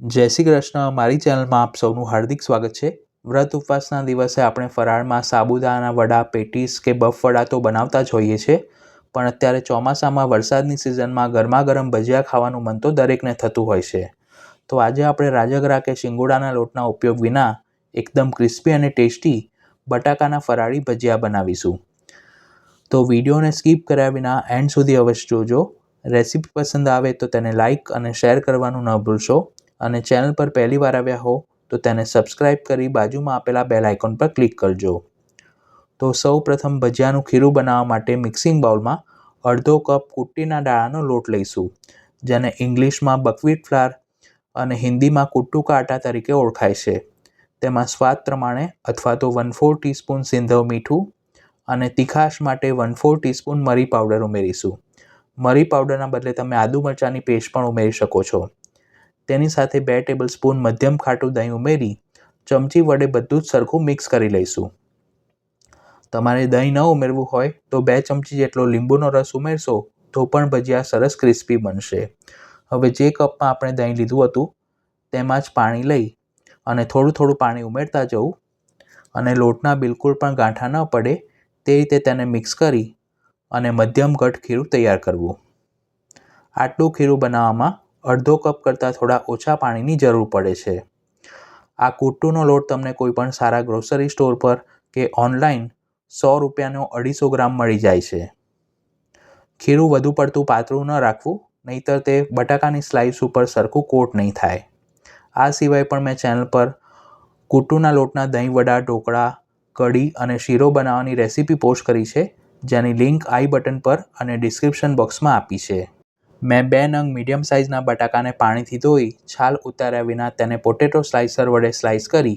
જય શ્રી કૃષ્ણ. મારી ચેનલમાં આપ સૌનું હાર્દિક સ્વાગત છે. વ્રત ઉપવાસના દિવસે આપણે ફરાળમાં સાબુદાણા વડા, પેટીસ કે બફ વડા તો બનાવતા જ હોઈએ છીએ, પણ અત્યારે ચોમાસામાં વરસાદની સિઝનમાં ગરમા ગરમ ભજીયા ખાવાનું મન તો દરેકને થતું હોય છે. તો આજે આપણે રાજગરા કે શિંગોડાના લોટના ઉપયોગ વિના એકદમ ક્રિસ્પી અને ટેસ્ટી બટાકાના ફરાળી ભજીયા બનાવીશું. તો વિડીયોને સ્કીપ કર્યા વિના એન્ડ સુધી અવશ્ય જોજો. રેસીપી પસંદ આવે તો તેને લાઇક અને શેર કરવાનું ન ભૂલશો, અને ચેનલ પર પહેલી વાર આવ્યા હો તો તેને સબસ્ક્રાઇબ કરી બાજુમાં આપેલા બેલ આઇકોન પર ક્લિક કરજો. તો સૌ પ્રથમ ભજીયાનું ખીરું બનાવવા માટે મિક્સિંગ બાઉલમાં અડધો કપ કુટ્ટીના દાણાનો લોટ લઈશું, જેને ઇંગ્લિશમાં બકવીટ ફ્લાર અને હિન્દીમાં કુટ્ટુ કા આટા તરીકે ઓળખાય છે. તેમાં સ્વાદ પ્રમાણે અથવા તો 1/4 ટીસ્પૂન સિંધવ મીઠું અને તીખાશ માટે 1/4 ટીસ્પૂન મરી પાવડર ઉમેરીશું. મરી પાવડરના બદલે તમે આદુ મરચાંની પેસ્ટ પણ ઉમેરી શકો છો. તેની સાથે 2 ટેબલસ્પૂન મધ્યમ ખાટું દહીં ઉમેરી ચમચી વડે બધું જ સરખું મિક્સ કરી લઈશું. તમારે દહીં ન ઉમેરવું હોય તો 2 ચમચી જેટલો લીંબુનો રસ ઉમેરશો તો પણ ભજીયા સરસ ક્રિસ્પી બનશે. હવે જે કપમાં આપણે દહીં લીધું હતું તેમાં જ પાણી લઈ અને થોડું થોડું પાણી ઉમેરતા જવું, અને લોટના બિલકુલ પણ ગાંઠા ન પડે તે રીતે તેને મિક્સ કરી અને મધ્યમ ઘટ ખીરું તૈયાર કરવું. આટલું ખીરું બનાવવામાં અડધો કપ કરતાં થોડા ઓછા પાણીની જરૂર પડે છે. આ કુટ્ટુનો લોટ તમને કોઈ પણ સારા ગ્રોસરી સ્ટોર પર કે ઓનલાઈન 100 રૂપિયાનો 250 ગ્રામ મળી જાય છે. ખીરું વધુ પડતું પાતળું ન રાખવું, નહીંતર તે બટાકાની સ્લાઇસ ઉપર સરખું કોટ નહીં થાય. આ સિવાય પણ મેં ચેનલ પર કુટ્ટુના લોટના દહીં વડા, ઢોકળા, કઢી અને શીરો બનાવવાની રેસીપી પોસ્ટ કરી છે, જેની લિંક આઈ બટન પર અને ડિસ્ક્રિપ્શન બોક્સમાં આપી છે. મેં 2 નંગ મીડિયમ સાઇઝના બટાકાને પાણીથી ધોઈ છાલ ઉતાર્યા વિના તેને પોટેટો સ્લાઇસર વડે સ્લાઇસ કરી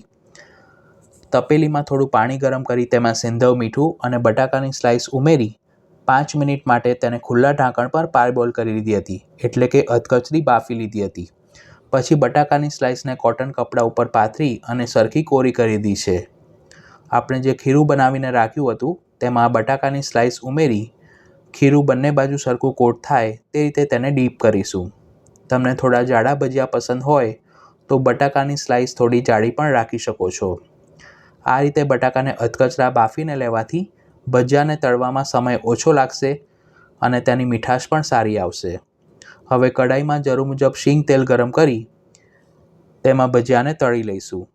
તપેલીમાં થોડું પાણી ગરમ કરી તેમાં સિંધવ મીઠું અને બટાકાની સ્લાઇસ ઉમેરી 5 મિનિટ માટે તેને ખુલ્લા ઢાંકણ પર પારબોલ કરી લીધી હતી, એટલે કે અધકચરી બાફી લીધી હતી. પછી બટાકાની સ્લાઇસને કોટન કપડા ઉપર પાથરી અને સરખી કોરી કરી દીધી છે. આપણે જે ખીરું બનાવીને રાખ્યું હતું તેમાં બટાકાની સ્લાઇસ ઉમેરી ખીરું બંને બાજુ સરખું કોટ થાય તે રીતે તેને ડીપ કરીશું. તમને થોડા જાડા ભજીયા પસંદ હોય તો બટાકાની સ્લાઇસ થોડી જાડી પણ રાખી શકો છો. આ રીતે બટાકાને અધકચરા બાફીને લેવાથી ભજીયાને તળવામાં સમય ઓછો લાગશે અને તેની મીઠાશ પણ સારી આવશે. હવે કઢાઈમાં જરૂર મુજબ શીંગ તેલ ગરમ કરી તેમાં ભજીયાને તળી લઈશું.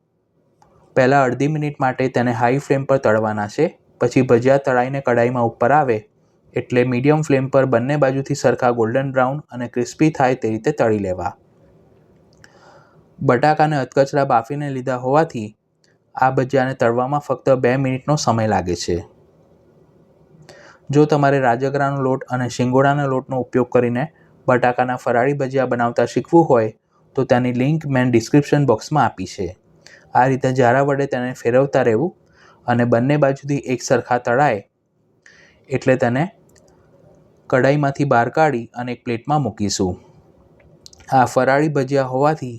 પહેલાં અડધી મિનિટ માટે તેને હાઈ ફ્લેમ પર તળવાના છે. પછી ભજીયા તળાઈને કઢાઈમાં ઉપર આવે એટલે મીડિયમ ફ્લેમ પર બંને બાજુથી સરખા ગોલ્ડન બ્રાઉન અને ક્રિસ્પી થાય તે રીતે તળી લેવા. બટાકાને અધકચરા બાફીને લીધા હોવાથી આ ભજીયાને તળવામાં ફક્ત 2 મિનિટનો સમય લાગે છે. જો તમારે રાજગરાનો લોટ અને શિંગોડાના લોટનો ઉપયોગ કરીને બટાકાના ફરાળી ભજીયા બનાવતા શીખવું હોય તો તેની લિંક મેં ડિસ્ક્રિપ્શન બોક્સમાં આપી છે. આ રીતે જારા વડે તેને ફેરવતા રહેવું અને બંને બાજુથી એક સરખા તળાય એટલે તેને કઢાઈમાંથી બહાર કાઢી અને એક પ્લેટમાં મૂકીશું. આ ફરાળી ભજીયા હોવાથી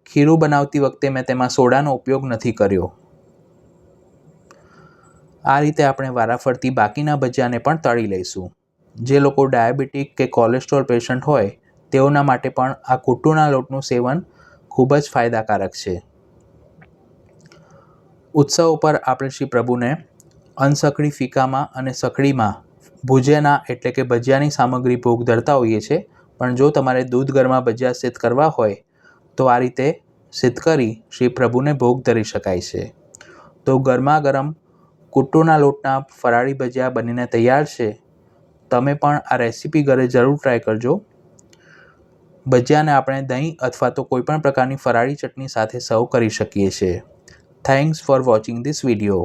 ખીરું બનાવતી વખતે મેં તેમાં સોડાનો ઉપયોગ નથી કર્યો. આ રીતે આપણે વારાફરતી બાકીના ભજીયાને પણ તળી લઈશું. જે લોકો ડાયાબિટીક કે કોલેસ્ટ્રોલ પેશન્ટ હોય તેઓના માટે પણ આ કુટ્ટુના લોટનું સેવન ખૂબ જ ફાયદાકારક છે. ઉત્સવ પર આપણે શ્રી પ્રભુને અનસકડી ફીકામાં અને સકડીમાં ભુજેના એટલે કે ભજીયાની સામગ્રી ભોગ ધરતા હોઈએ છીએ, પણ જો તમારે દૂધ ગરમા ભજીયા સિદ્ધ કરવા હોય તો આ રીતે સિદ્ધ કરી શ્રી પ્રભુને ભોગ ધરી શકાય છે. તો ગરમા ગરમ કુટ્ટુના લોટના ફરાળી ભજીયા બનીને તૈયાર છે. તમે પણ આ રેસીપી ઘરે જરૂર ટ્રાય કરજો. ભજીયાને આપણે દહીં અથવા તો કોઈપણ પ્રકારની ફરાળી ચટણી સાથે સર્વ કરી શકીએ છીએ. Thanks for watching this video.